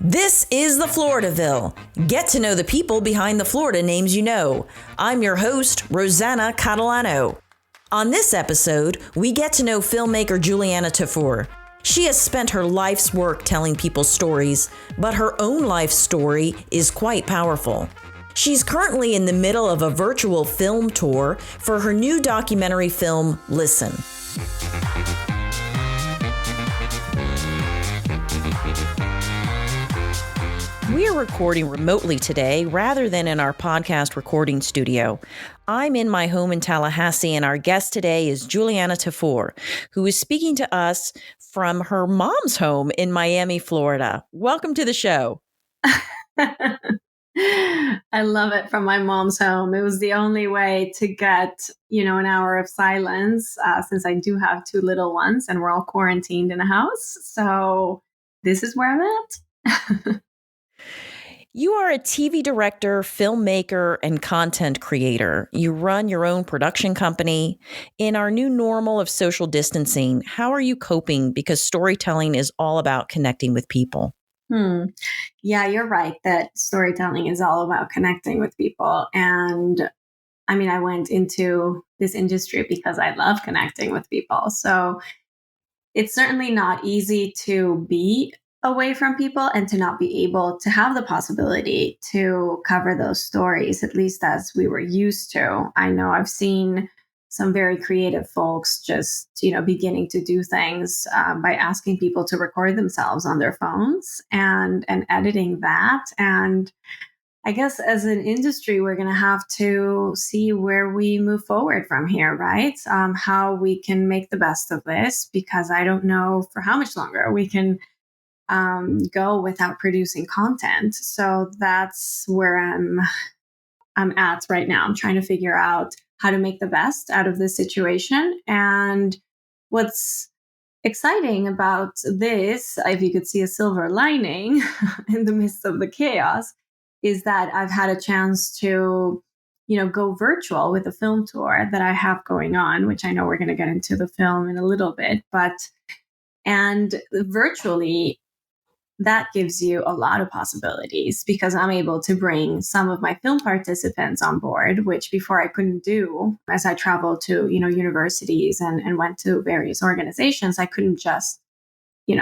This is the Floridaville. Get to know the people behind the Florida names you know. I'm your host, Rosanna Catalano. On this episode, we get to know filmmaker Juliana Tafur. She has spent her life's work telling people stories, but her own life story is quite powerful. She's currently in the middle of a virtual film tour for her new documentary film, Listen. We are recording remotely today rather than in our podcast recording studio. I'm in my home in Tallahassee, and our guest today is Juliana Tafur, who is speaking to us from her mom's home in Miami, Florida. Welcome to the show. I love it from my mom's home. It was the only way to get, an hour of silence since I do have two little ones and we're all quarantined in a house. So this is where I'm at. You are a TV director, filmmaker, and content creator. You run your own production company. In our new normal of social distancing, how are you coping? Because storytelling is all about connecting with people. Yeah, you're right that storytelling is all about connecting with people. And I went into this industry because I love connecting with people. So it's certainly not easy to be away from people and to not be able to have the possibility to cover those stories, at least as we were used to. I know I've seen some very creative folks just, beginning to do things by asking people to record themselves on their phones and editing that. And I guess as an industry, we're going to have to see where we move forward from here, right? How we can make the best of this, because I don't know for how much longer we can go without producing content. So that's where I'm at right now. I'm trying to figure out how to make the best out of this situation. And what's exciting about this, if you could see a silver lining in the midst of the chaos, is that I've had a chance to, go virtual with a film tour that I have going on, which I know we're going to get into the film in a little bit, and virtually, that gives you a lot of possibilities because I'm able to bring some of my film participants on board, which before I couldn't do as I traveled to, universities and went to various organizations. I couldn't just,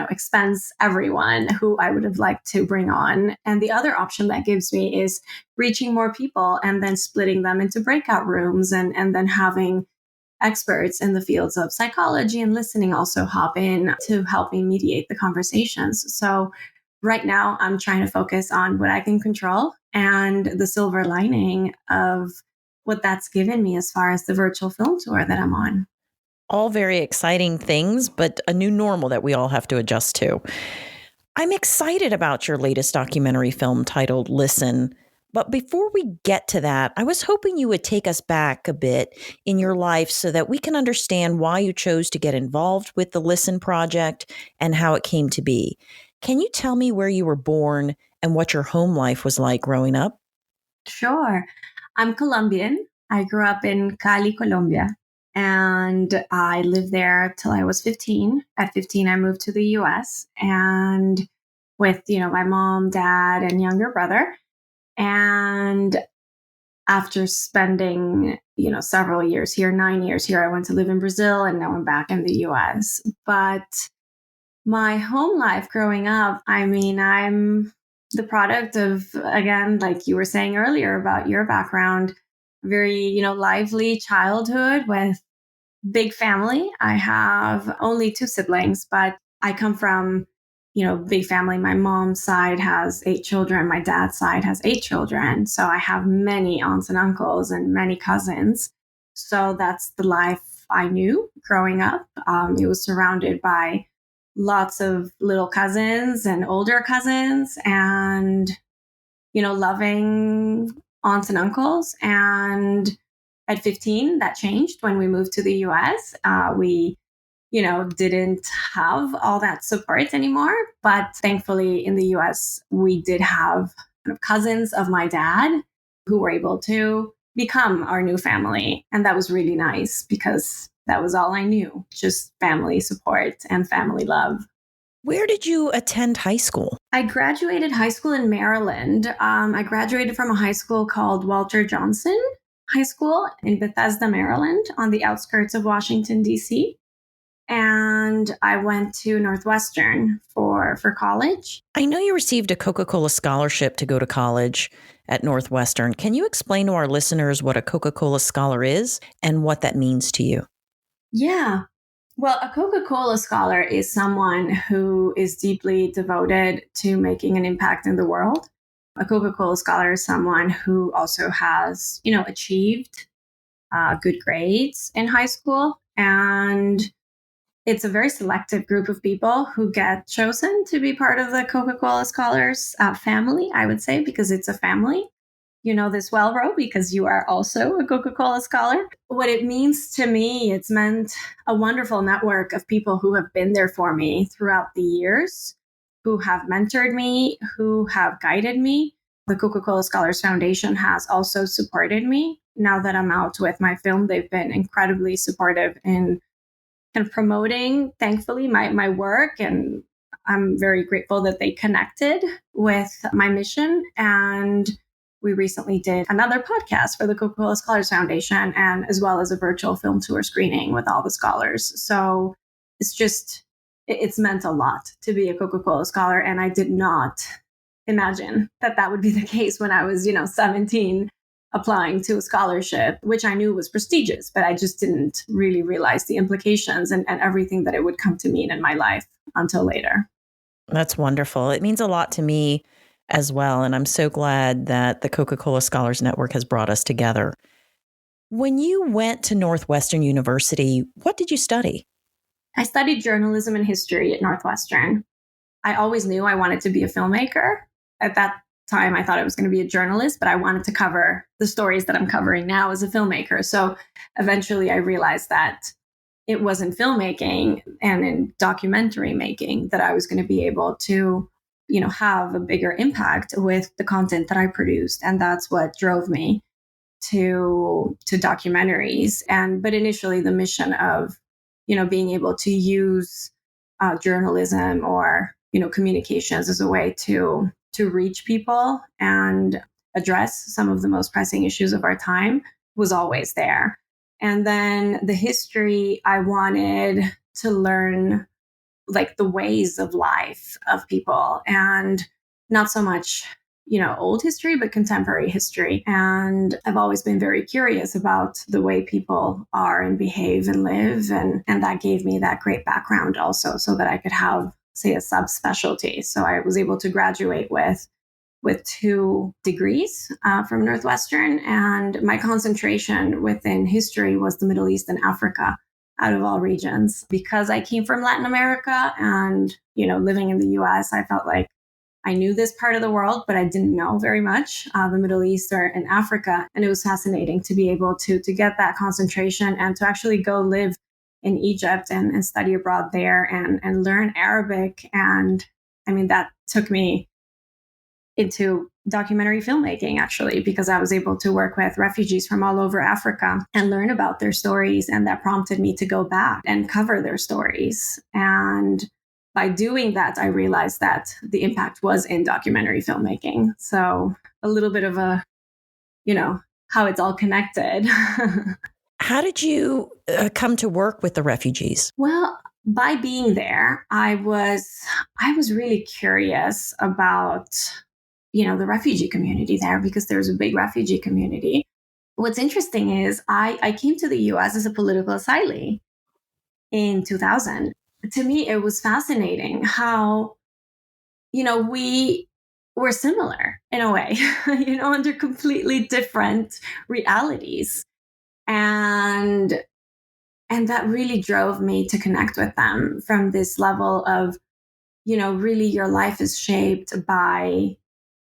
expense everyone who I would have liked to bring on. And the other option that gives me is reaching more people and then splitting them into breakout rooms and then having experts in the fields of psychology and listening also hop in to help me mediate the conversations. So right now I'm trying to focus on what I can control and the silver lining of what that's given me as far as the virtual film tour that I'm on. All very exciting things, but a new normal that we all have to adjust to. I'm excited about your latest documentary film titled Listen. But before we get to that, I was hoping you would take us back a bit in your life so that we can understand why you chose to get involved with the Listen project and how it came to be. Can you tell me where you were born and what your home life was like growing up? Sure. I'm Colombian. I grew up in Cali, Colombia, and I lived there till I was 15. At 15, I moved to the US and with, my mom, dad, and younger brother. And after spending, several years here, 9 years here, I went to live in Brazil and now I'm back in the US. But my home life growing up, I'm the product of, again, like you were saying earlier about your background, very, lively childhood with big family. I have only two siblings, but I come from big family. My mom's side has 8 children. My dad's side has 8 children. So I have many aunts and uncles and many cousins. So that's the life I knew growing up. It was surrounded by lots of little cousins and older cousins and, loving aunts and uncles. And at 15, that changed when we moved to the US. We didn't have all that support anymore. But thankfully in the US, we did have cousins of my dad who were able to become our new family. And that was really nice because that was all I knew, just family support and family love. Where did you attend high school? I graduated high school in Maryland. I graduated from a high school called Walter Johnson High School in Bethesda, Maryland, on the outskirts of Washington, D.C. And I went to Northwestern for college. I know you received a Coca-Cola scholarship to go to college at Northwestern. Can you explain to our listeners what a Coca-Cola scholar is and what that means to you? Yeah. Well, a Coca-Cola scholar is someone who is deeply devoted to making an impact in the world. A Coca-Cola scholar is someone who also has, achieved good grades in high school. And it's a very selective group of people who get chosen to be part of the Coca-Cola Scholars family, I would say, because it's a family. You know this well, Ro, because you are also a Coca-Cola scholar. What it means to me, it's meant a wonderful network of people who have been there for me throughout the years, who have mentored me, who have guided me. The Coca-Cola Scholars Foundation has also supported me. Now that I'm out with my film, they've been incredibly supportive in kind of promoting, thankfully, my work. And I'm very grateful that they connected with my mission. And we recently did another podcast for the Coca-Cola Scholars Foundation, and as well as a virtual film tour screening with all the scholars. So it's meant a lot to be a Coca-Cola scholar. And I did not imagine that would be the case when I was, 17, applying to a scholarship, which I knew was prestigious, but I just didn't really realize the implications and everything that it would come to mean in my life until later. That's wonderful. It means a lot to me as well. And I'm so glad that the Coca-Cola Scholars Network has brought us together. When you went to Northwestern University, what did you study? I studied journalism and history at Northwestern. I always knew I wanted to be a filmmaker. At that time, I thought I was going to be a journalist, but I wanted to cover the stories that I'm covering now as a filmmaker. So eventually I realized that it was in filmmaking and in documentary making that I was going to be able to, have a bigger impact with the content that I produced. And that's what drove me to documentaries. But initially the mission of, being able to use journalism or, communications as a way to reach people and address some of the most pressing issues of our time was always there. And then the history, I wanted to learn like the ways of life of people, and not so much, old history, but contemporary history. And I've always been very curious about the way people are and behave and live. And that gave me that great background also, so that I could have, say, a subspecialty. So I was able to graduate with 2 degrees from Northwestern. And my concentration within history was the Middle East and Africa, out of all regions. Because I came from Latin America and, living in the US, I felt like I knew this part of the world, but I didn't know very much, the Middle East or in Africa. And it was fascinating to be able to get that concentration and to actually go live in Egypt and study abroad there and learn Arabic. And I mean, that took me into documentary filmmaking, actually, because I was able to work with refugees from all over Africa and learn about their stories. And that prompted me to go back and cover their stories. And by doing that, I realized that the impact was in documentary filmmaking. So a little bit of a, how it's all connected. How did you come to work with the refugees? Well, by being there, I was really curious about, the refugee community there, because there's a big refugee community. What's interesting is I came to the US as a political asylee in 2000. To me, it was fascinating how, we were similar in a way, under completely different realities. And that really drove me to connect with them from this level of, really your life is shaped by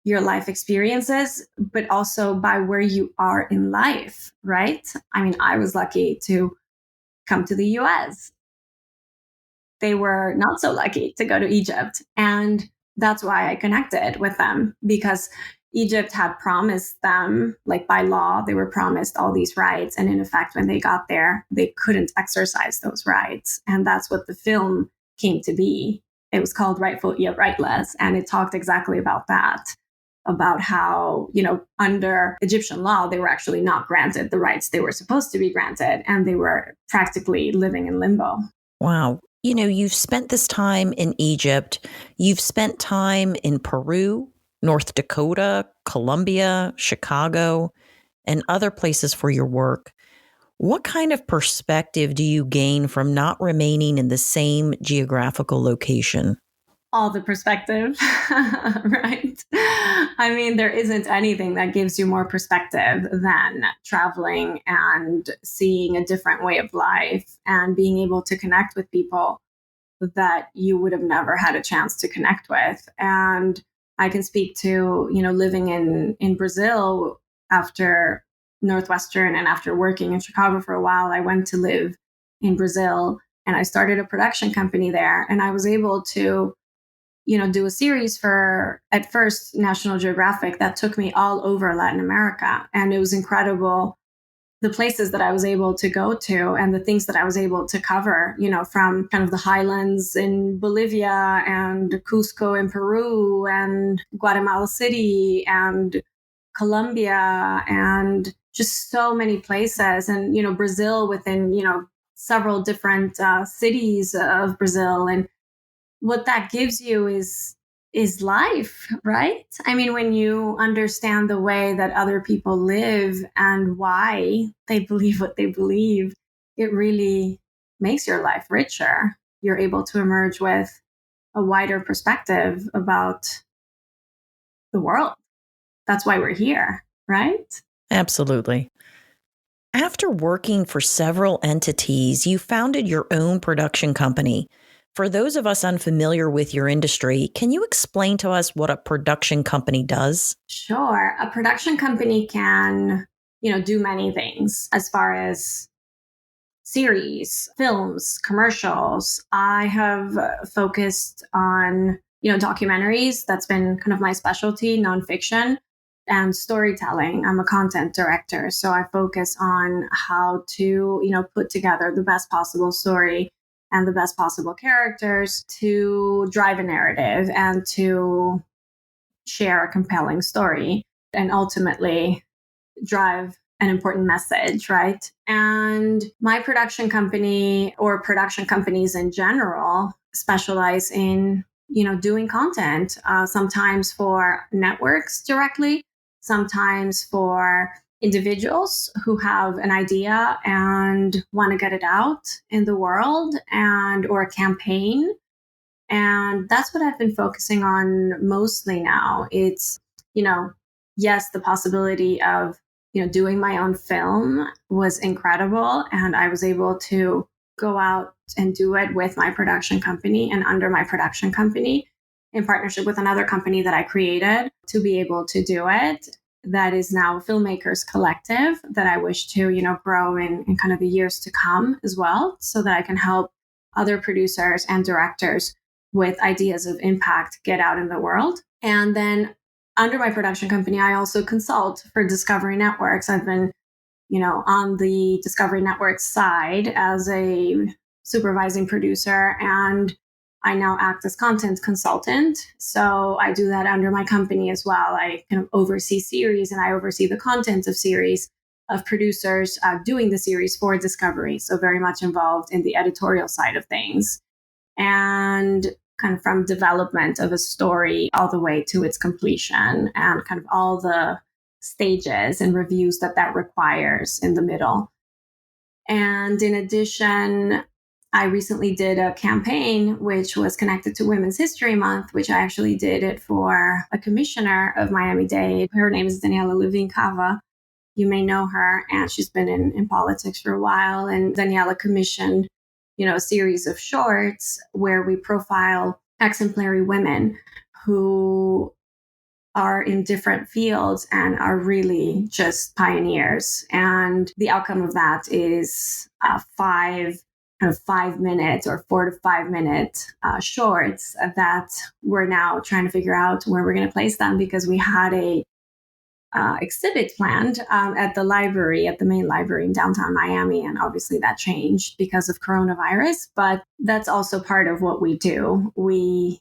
your life experiences, but also by where you are in life, right? I mean, I was lucky to come to the US. They were not so lucky to go to Egypt. And that's why I connected with them, because Egypt had promised them, like by law, they were promised all these rights. And in effect, when they got there, they couldn't exercise those rights. And that's what the film came to be. It was called Rightful Yet Rightless. And it talked exactly about that, about how, under Egyptian law, they were actually not granted the rights they were supposed to be granted. And they were practically living in limbo. Wow. You've spent this time in Egypt. You've spent time in Peru, North Dakota, Colombia, Chicago, and other places for your work. What kind of perspective do you gain from not remaining in the same geographical location? All the perspective, right? I mean, there isn't anything that gives you more perspective than traveling and seeing a different way of life and being able to connect with people that you would have never had a chance to connect with. And I can speak to, living in Brazil after Northwestern and after working in Chicago for a while, I went to live in Brazil and I started a production company there. And I was able to do a series for, at first, National Geographic that took me all over Latin America. And it was incredible, the places that I was able to go to and the things that I was able to cover, from kind of the highlands in Bolivia and Cusco in Peru and Guatemala City and Colombia and just so many places. And, Brazil within, several different cities of Brazil. And what that gives you is life, right? I mean, when you understand the way that other people live and why they believe what they believe, it really makes your life richer. You're able to emerge with a wider perspective about the world. That's why we're here, right? Absolutely. After working for several entities, you founded your own production company. For those of us unfamiliar with your industry, can you explain to us what a production company does? Sure. A production company can, do many things as far as series, films, commercials. I have focused on, documentaries. That's been kind of my specialty, nonfiction and storytelling. I'm a content director, so I focus on how to, put together the best possible story and the best possible characters to drive a narrative and to share a compelling story and ultimately drive an important message, right? And my production company, or production companies in general, specialize in, doing content, sometimes for networks directly, sometimes for individuals who have an idea and want to get it out in the world, and or a campaign. And that's what I've been focusing on mostly now. It's, yes, the possibility of, doing my own film was incredible. And I was able to go out and do it with my production company and under my production company in partnership with another company that I created to be able to do it. That is now a filmmakers collective that I wish to, grow in kind of the years to come as well, so that I can help other producers and directors with ideas of impact get out in the world. And then under my production company, I also consult for Discovery Networks. I've been, on the Discovery Networks side as a supervising producer, and I now act as content consultant. So I do that under my company as well. I kind of oversee series and I oversee the content of series of producers doing the series for Discovery. So very much involved in the editorial side of things. And kind of from development of a story all the way to its completion and kind of all the stages and reviews that requires in the middle. And in addition, I recently did a campaign which was connected to Women's History Month, which I actually did it for a commissioner of Miami-Dade. Her name is Daniela Levine Cava. You may know her, and she's been in politics for a while. And Daniela commissioned, a series of shorts where we profile exemplary women who are in different fields and are really just pioneers. And the outcome of that is 5 minutes or 4 to 5 minute shorts that we're now trying to figure out where we're going to place them, because we had a exhibit planned at the library, at the main library in downtown Miami. And obviously that changed because of coronavirus, but that's also part of what we do. We,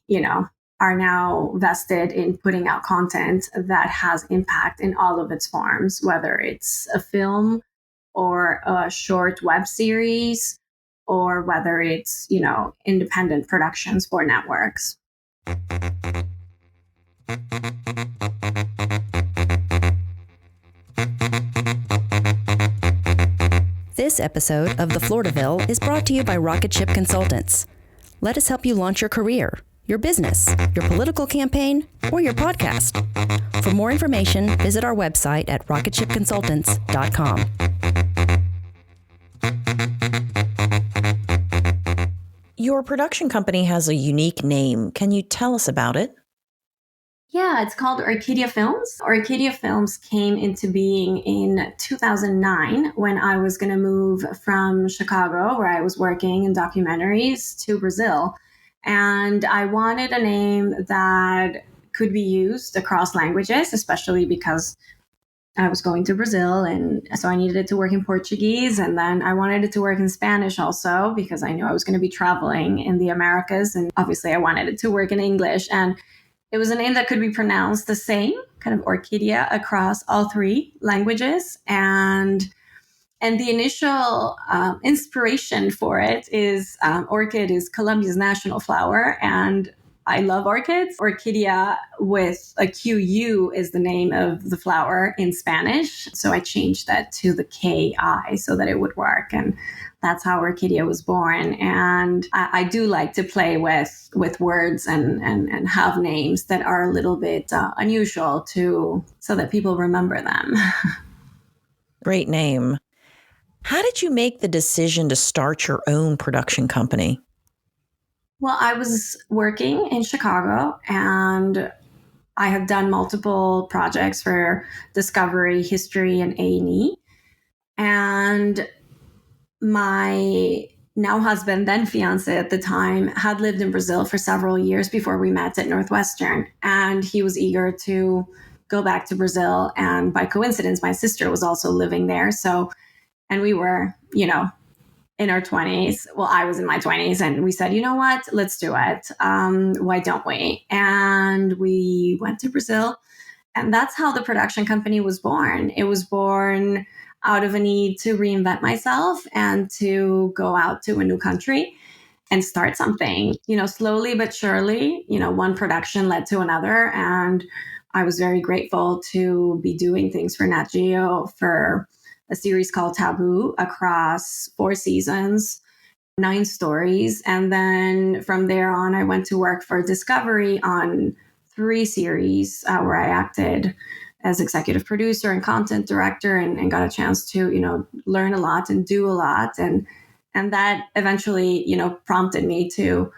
are now vested in putting out content that has impact in all of its forms, whether it's a film or a short web series, or whether it's, independent productions for networks. This episode of The Floridaville is brought to you by Rocket Ship Consultants. Let us help you launch your career, your business, your political campaign, or your podcast. For more information, visit our website at rocketshipconsultants.com. Your production company has a unique name. Can you tell us about it? Yeah, it's called Orkidea Films. Orkidea Films came into being in 2009 when I was going to move from Chicago, where I was working in documentaries, to Brazil. And I wanted a name that could be used across languages, especially because I was going to Brazil. And so I needed it to work in Portuguese. And then I wanted it to work in Spanish also, because I knew I was going to be traveling in the Americas. And obviously I wanted it to work in English. And it was a name that could be pronounced the same, kind of Orkidea, across all three languages. And the initial inspiration for it is orchid is Colombia's national flower. And I love orchids. Orkidea with a QU is the name of the flower in Spanish. So I changed that to the KI so that it would work. And that's how Orkidea was born. And I do like to play with words and have names that are a little bit unusual so that people remember them. Great name. How did you make the decision to start your own production company? Well, I was working in Chicago and I have done multiple projects for Discovery, History, and A&E. And my now husband, then fiance at the time, had lived in Brazil for several years before we met at Northwestern. And he was eager to go back to Brazil. And by coincidence, my sister was also living there. And we were, in our 20s. Well, I was in my 20s and we said, you know what, let's do it. Why don't we? And we went to Brazil. And that's how the production company was born. It was born out of a need to reinvent myself and to go out to a new country and start something, slowly but surely, one production led to another. And I was very grateful to be doing things for Nat Geo for a series called Taboo across 4 seasons, 9 stories. And then from there on, I went to work for Discovery on 3 series where I acted as executive producer and content director and got a chance to, learn a lot and do a lot. And that eventually, prompted me to,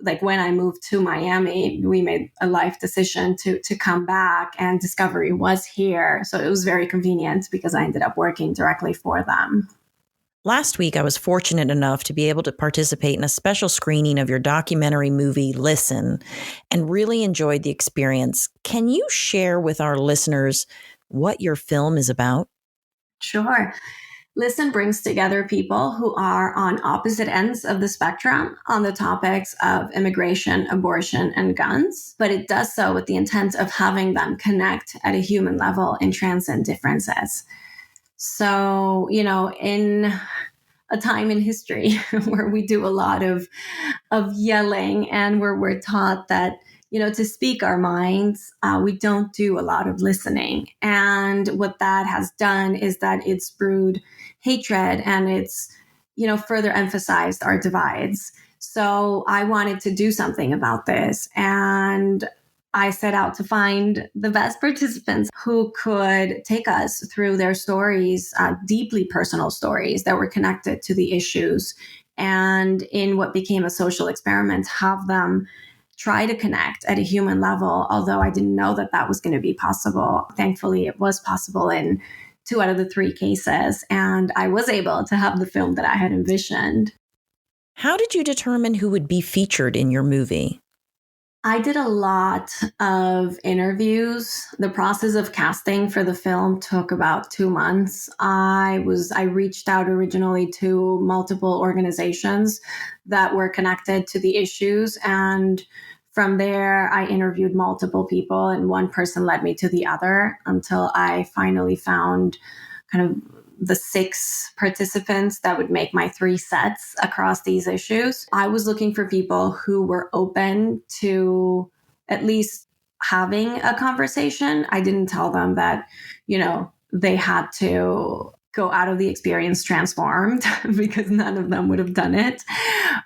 like, when I moved to Miami, we made a life decision to come back, and Discovery was here. So it was very convenient because I ended up working directly for them. Last week, I was fortunate enough to be able to participate in a special screening of your documentary movie, Listen, and really enjoyed the experience. Can you share with our listeners what your film is about? Sure. Listen brings together people who are on opposite ends of the spectrum on the topics of immigration, abortion, and guns, but it does so with the intent of having them connect at a human level and transcend differences. So, in a time in history where we do a lot of yelling and where we're taught that, to speak our minds, we don't do a lot of listening. And what that has done is that it's brewed hatred and it's, further emphasized our divides. So I wanted to do something about this. And I set out to find the best participants who could take us through their stories, deeply personal stories that were connected to the issues. And in what became a social experiment, have them try to connect at a human level, although I didn't know that that was going to be possible. Thankfully, it was possible in 2 out of the 3 cases, and I was able to have the film that I had envisioned. How did you determine who would be featured in your movie? I did a lot of interviews. The process of casting for the film took about 2 months. I reached out originally to multiple organizations that were connected to the issues. And from there, I interviewed multiple people, and one person led me to the other until I finally found kind of the 6 participants that would make my 3 sets across these issues. I was looking for people who were open to at least having a conversation. I didn't tell them that, they had to go out of the experience transformed because none of them would have done it.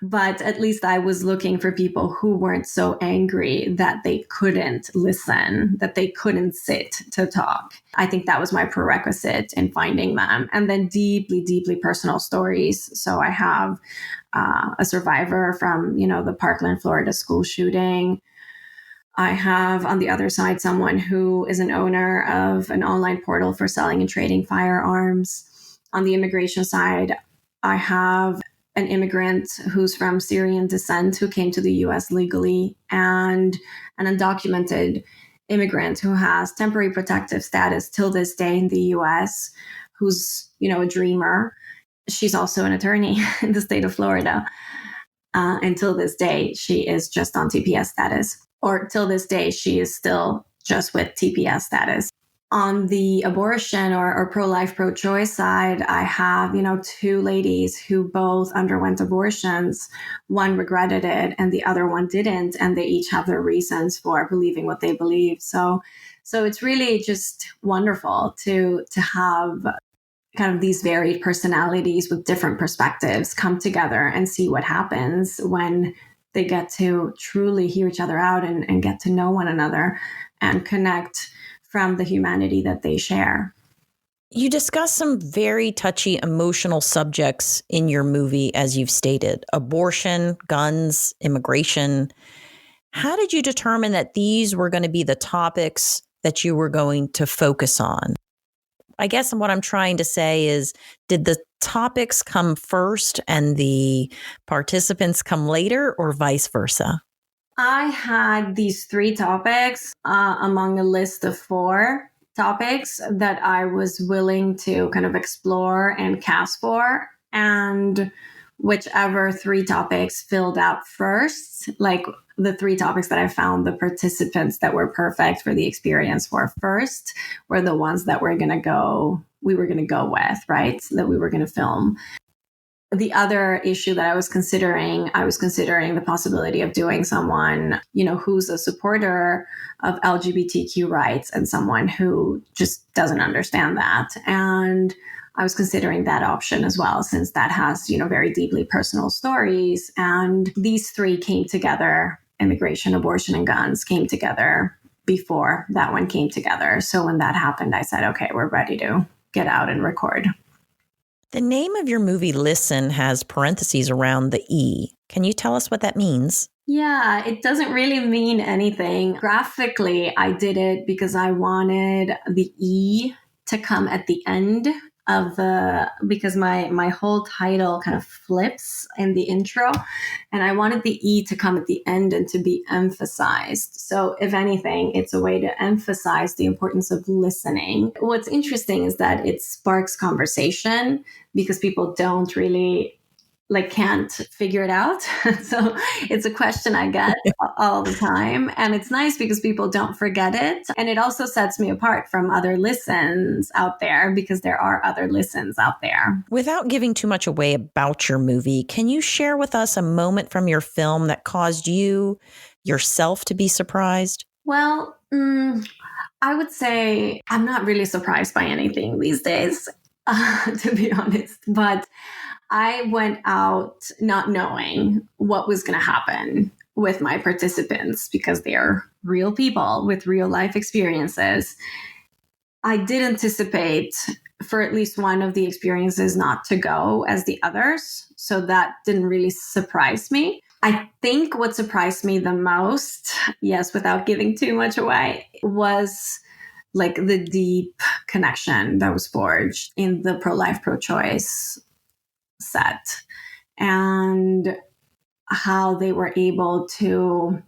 But at least I was looking for people who weren't so angry that they couldn't listen, that they couldn't sit to talk. I think that was my prerequisite in finding them. And then deeply, deeply personal stories. So I have a survivor from, the Parkland, Florida school shooting. I have on the other side someone who is an owner of an online portal for selling and trading firearms. On the immigration side, I have an immigrant who's from Syrian descent who came to the US legally, and an undocumented immigrant who has temporary protective status till this day in the US, who's, a dreamer. She's also an attorney in the state of Florida. Until this day, she is just on TPS status. Or till this day, she is still just with TPS status. On the abortion or pro-life, pro-choice side, I have, 2 ladies who both underwent abortions. One regretted it and the other one didn't. And they each have their reasons for believing what they believe. So it's really just wonderful to have kind of these varied personalities with different perspectives come together and see what happens when they get to truly hear each other out and get to know one another and connect from the humanity that they share. You discuss some very touchy emotional subjects in your movie, as you've stated: abortion, guns, immigration. How did you determine that these were going to be the topics that you were going to focus on? I guess what I'm trying to say is, did the topics come first and the participants come later, or vice versa? I had these 3 topics among a list of 4 topics that I was willing to kind of explore and cast for. And whichever 3 topics filled out first, like the 3 topics that I found the participants that were perfect for the experience for first, were the ones that we were going to go with, right? That we were going to film. The other issue that I was considering the possibility of doing someone, who's a supporter of LGBTQ rights and someone who just doesn't understand that. And I was considering that option as well, since that has, very deeply personal stories. And these 3 came together: immigration, abortion, and guns came together before that one came together. So when that happened, I said, okay, we're ready to get out and record. The name of your movie, Listen, has parentheses around the E. Can you tell us what that means? Yeah, it doesn't really mean anything. Graphically, I did it because I wanted the E to come at the end of because my whole title kind of flips in the intro, and I wanted the E to come at the end and to be emphasized. So if anything, it's a way to emphasize the importance of listening. What's interesting is that it sparks conversation because people don't really can't figure it out. So it's a question I get all the time. And it's nice because people don't forget it. And it also sets me apart from other listens out there, because there are other listens out there. Without giving too much away about your movie, can you share with us a moment from your film that caused you yourself to be surprised? Well, I would say I'm not really surprised by anything these days, to be honest. But I went out not knowing what was going to happen with my participants, because they're real people with real life experiences. I did anticipate for at least one of the experiences not to go as the others. So that didn't really surprise me. I think what surprised me the most, yes, without giving too much away, was the deep connection that was forged in the pro-life, pro-choice set, and how they were able to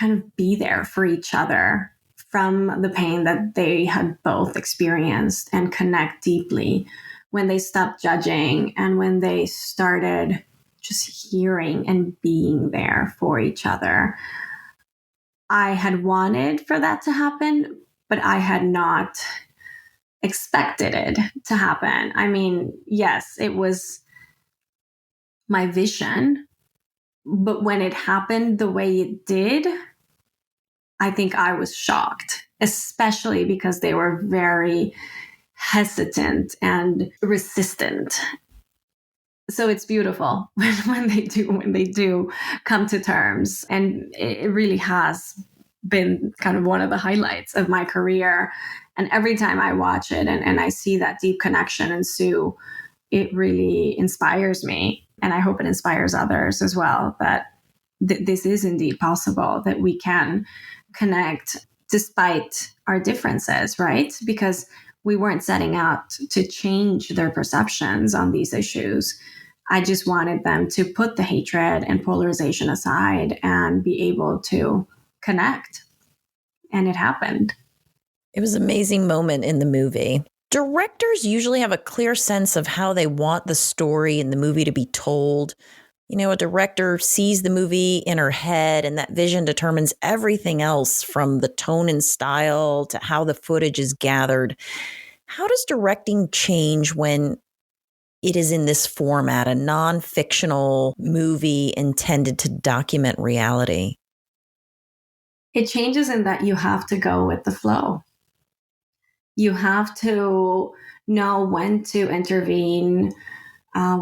kind of be there for each other from the pain that they had both experienced and connect deeply when they stopped judging and when they started just hearing and being there for each other. I had wanted for that to happen, but I had not expected it to happen. I mean, yes, it was my vision, but when it happened the way it did, I think I was shocked, especially because they were very hesitant and resistant. So it's beautiful when they do come to terms. And it really has been kind of one of the highlights of my career. And every time I watch it and I see that deep connection ensue, it really inspires me. And I hope it inspires others as well, that this is indeed possible, that we can connect despite our differences, right? Because we weren't setting out to change their perceptions on these issues. I just wanted them to put the hatred and polarization aside and be able to connect. And it happened. It was an amazing moment in the movie. Directors usually have a clear sense of how they want the story in the movie to be told. You know, a director sees the movie in her head, and that vision determines everything else from the tone and style to how the footage is gathered. How does directing change when it is in this format, a non-fictional movie intended to document reality? It changes in that you have to go with the flow. You have to know when to intervene,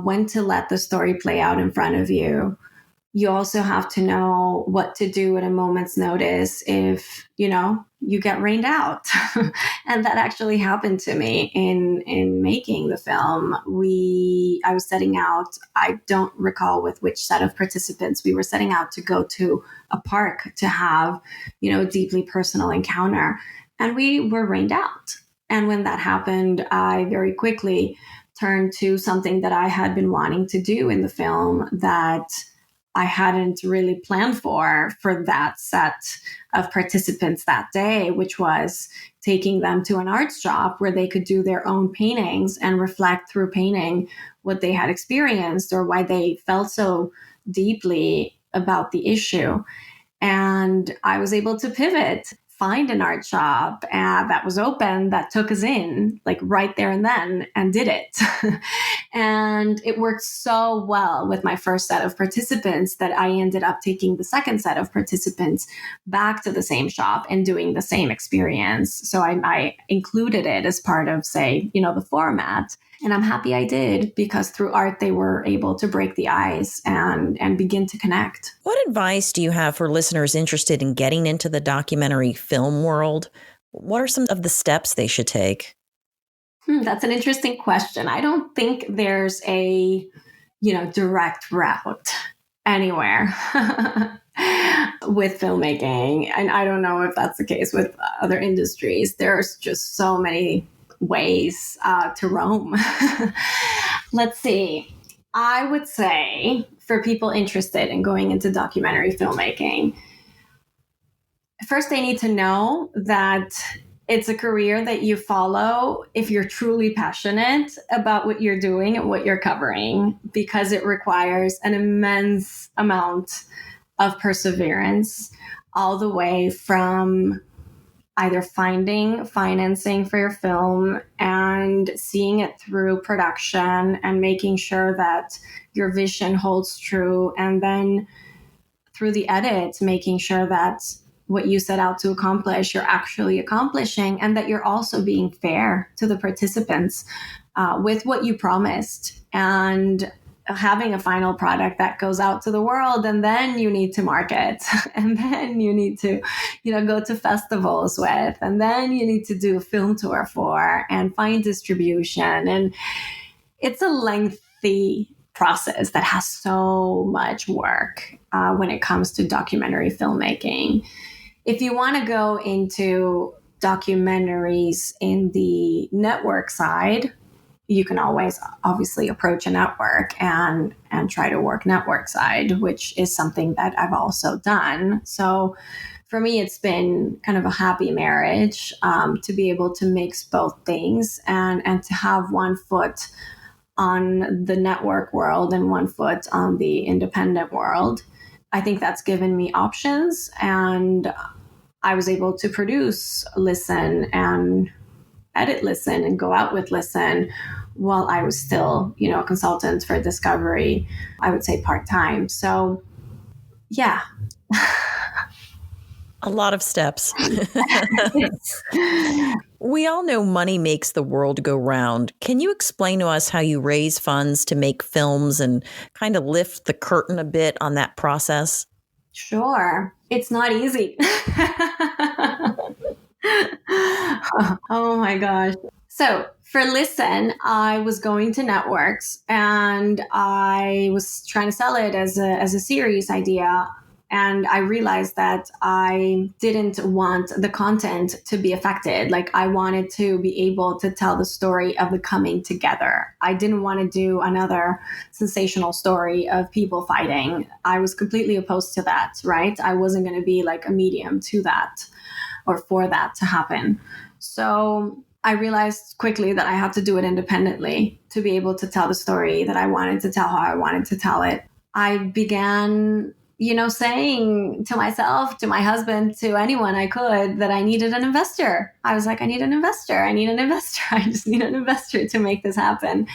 when to let the story play out in front of you. You also have to know what to do at a moment's notice if, you get rained out. And that actually happened to me in making the film. I was setting out, I don't recall with which set of participants, we were setting out to go to a park to have, a deeply personal encounter. And we were rained out. And when that happened, I very quickly turned to something that I had been wanting to do in the film that I hadn't really planned for that set of participants that day, which was taking them to an art shop where they could do their own paintings and reflect through painting what they had experienced or why they felt so deeply about the issue. And I was able to pivot, find an art shop that was open, that took us in, like right there and then, and did it. And it worked so well with my first set of participants that I ended up taking the second set of participants back to the same shop and doing the same experience. So I included it as part of, say, the format. And I'm happy I did, because through art, they were able to break the ice and begin to connect. What advice do you have for listeners interested in getting into the documentary film world? What are some of the steps they should take? That's an interesting question. I don't think there's a, direct route anywhere with filmmaking. And I don't know if that's the case with other industries. There's just so many ways to roam. Let's see. I would say for people interested in going into documentary filmmaking, first they need to know that it's a career that you follow if you're truly passionate about what you're doing and what you're covering, because it requires an immense amount of perseverance all the way from either finding financing for your film and seeing it through production and making sure that your vision holds true, and then through the edit, making sure that what you set out to accomplish, you're actually accomplishing, and that you're also being fair to the participants with what you promised, and having a final product that goes out to the world. And then you need to market, and then you need to, go to festivals with, and then you need to do a film tour for, and find distribution. And it's a lengthy process that has so much work when it comes to documentary filmmaking. If you want to go into documentaries in the network side, you can always obviously approach a network and try to work network side, which is something that I've also done. So for me, it's been kind of a happy marriage to be able to mix both things and to have one foot on the network world and one foot on the independent world. I think that's given me options, and I was able to produce Listen and edit Listen and go out with Listen while I was still, a consultant for Discovery, I would say part-time. So yeah. A lot of steps. We all know money makes the world go round. Can you explain to us how you raise funds to make films and kind of lift the curtain a bit on that process? Sure. It's not easy. Oh my gosh. So for Listen, I was going to networks and I was trying to sell it as a series idea. And I realized that I didn't want the content to be affected. Like, I wanted to be able to tell the story of the coming together. I didn't want to do another sensational story of people fighting. I was completely opposed to that, right? I wasn't going to be like a medium to that or for that to happen. So I realized quickly that I had to do it independently to be able to tell the story that I wanted to tell, how I wanted to tell it. I began saying to myself, to my husband, to anyone I could, that I needed an investor. I was like, I need an investor. I just need an investor to make this happen.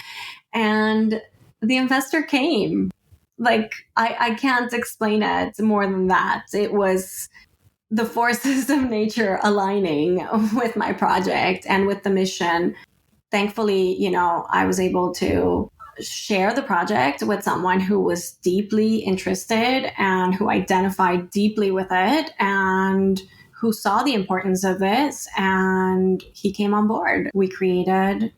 And the investor came. Like, I can't explain it more than that. It was the forces of nature aligning with my project and with the mission. Thankfully, I was able to share the project with someone who was deeply interested and who identified deeply with it and who saw the importance of this, and he came on board. We created,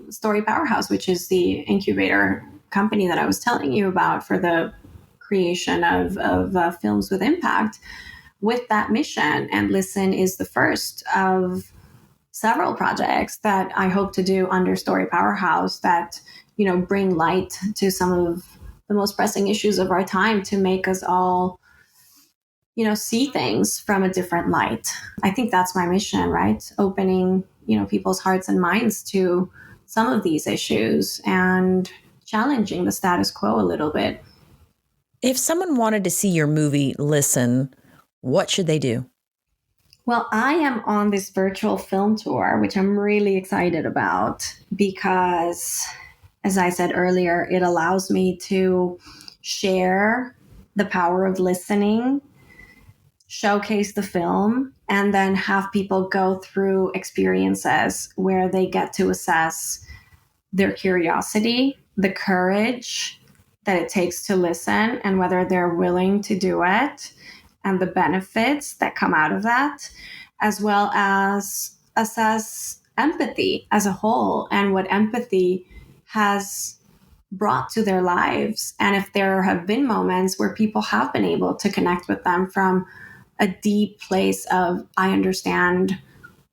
Story Powerhouse, which is the incubator company that I was telling you about for the creation of films with impact, with that mission. And Listen is the first of several projects that I hope to do under Story Powerhouse that bring light to some of the most pressing issues of our time, to make us all, see things from a different light. I think that's my mission, right? Opening, people's hearts and minds to some of these issues and challenging the status quo a little bit. If someone wanted to see your movie, Listen, what should they do? Well, I am on this virtual film tour, which I'm really excited about because, as I said earlier, it allows me to share the power of listening, showcase the film, and then have people go through experiences where they get to assess their curiosity, the courage that it takes to listen, and whether they're willing to do it, and the benefits that come out of that, as well as assess empathy as a whole and what empathy has brought to their lives. And if there have been moments where people have been able to connect with them from a deep place of, I understand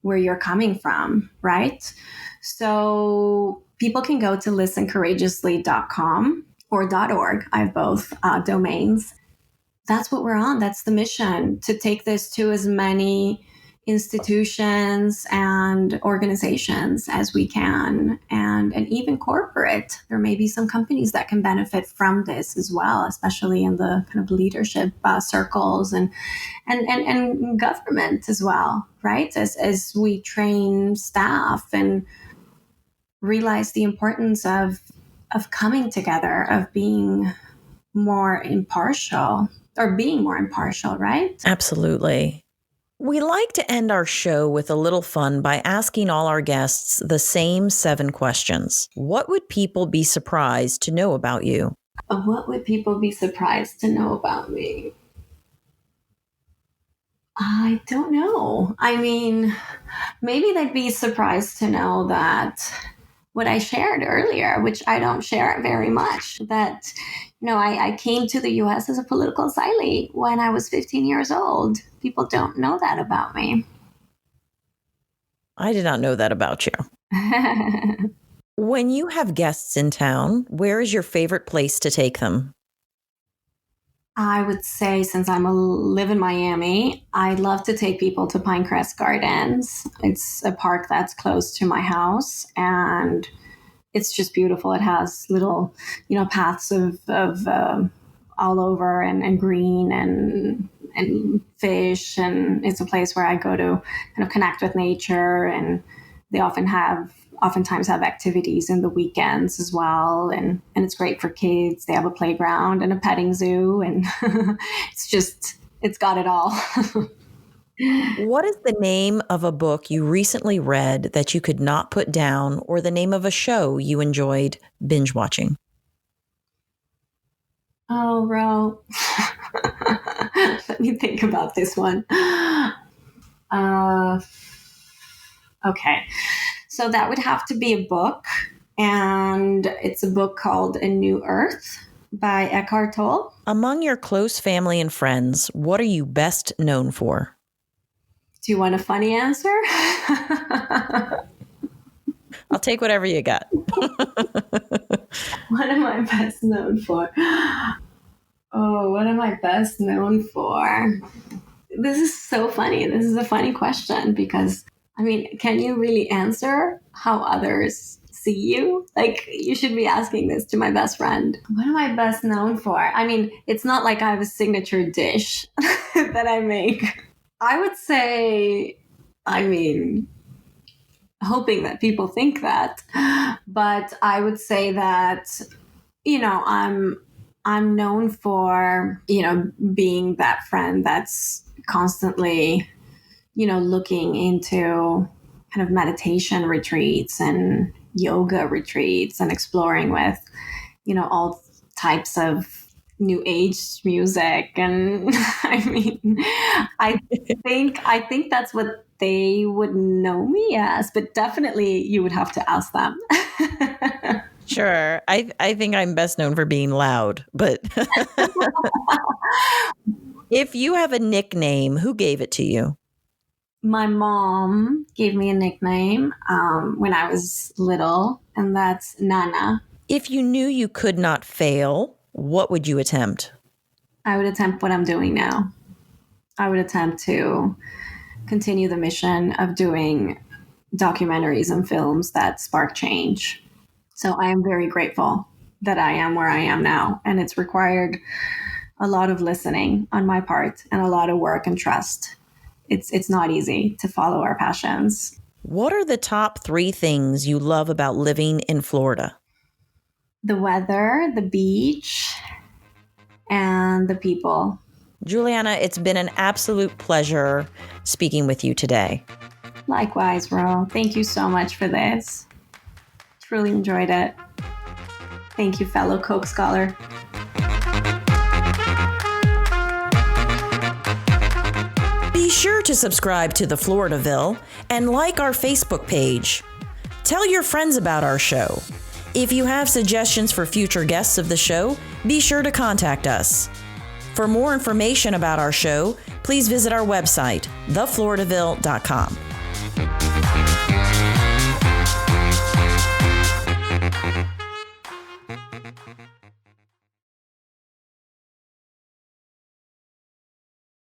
where you're coming from, right? So people can go to listencourageously.com or .org. I have both domains. That's what we're on. That's the mission, to take this to as many institutions and organizations as we can, and even corporate. There may be some companies that can benefit from this as well, especially in the kind of leadership circles and government as well, right? As we train staff and realize the importance of coming together, of being more impartial, right? Absolutely. We like to end our show with a little fun by asking all our guests the same 7 questions. What would people be surprised to know about you? What would people be surprised to know about me? I don't know. I mean, maybe they'd be surprised to know that what I shared earlier, which I don't share very much, that, I came to the U.S. as a political asylee when I was 15 years old. People don't know that about me. I did not know that about you. When you have guests in town, where is your favorite place to take them? I would say, since live in Miami, I'd love to take people to Pinecrest Gardens. It's a park that's close to my house, and it's just beautiful. It has little, paths of all over and green and fish, and it's a place where I go to kind of connect with nature. And they oftentimes have activities in the weekends as well, and it's great for kids. They have a playground and a petting zoo, and it's got it all. What is the name of a book you recently read that you could not put down, or the name of a show you enjoyed binge watching? Oh, Ro. Let me think about this one. Okay. So that would have to be a book. And it's a book called A New Earth by Eckhart Tolle. Among your close family and friends, what are you best known for? Do you want a funny answer? I'll take whatever you got. What am I best known for? Oh, what am I best known for? This is so funny. This is a funny question because, can you really answer how others see you? Like, you should be asking this to my best friend. What am I best known for? It's not like I have a signature dish that I make. I would say, hoping that people think that, but I would say that, I'm known for, being that friend that's constantly, looking into kind of meditation retreats and yoga retreats and exploring with, all types of new age music. And I think that's what they would know me as, but definitely you would have to ask them. Sure. I think I'm best known for being loud, but if you have a nickname, who gave it to you? My mom gave me a nickname when I was little, and that's Nana. If you knew you could not fail, what would you attempt? I would attempt what I'm doing now. I would attempt to continue the mission of doing documentaries and films that spark change. So I am very grateful that I am where I am now. And it's required a lot of listening on my part and a lot of work and trust. It's not easy to follow our passions. What are the top 3 things you love about living in Florida? The weather, the beach, and the people. Juliana, it's been an absolute pleasure speaking with you today. Likewise, Ro. Thank you so much for this. Truly enjoyed it. Thank you, fellow Koch scholar. Be sure to subscribe to the Floridaville and like our Facebook page. Tell your friends about our show. If you have suggestions for future guests of the show, be sure to contact us. For more information about our show, please visit our website, thefloridaville.com.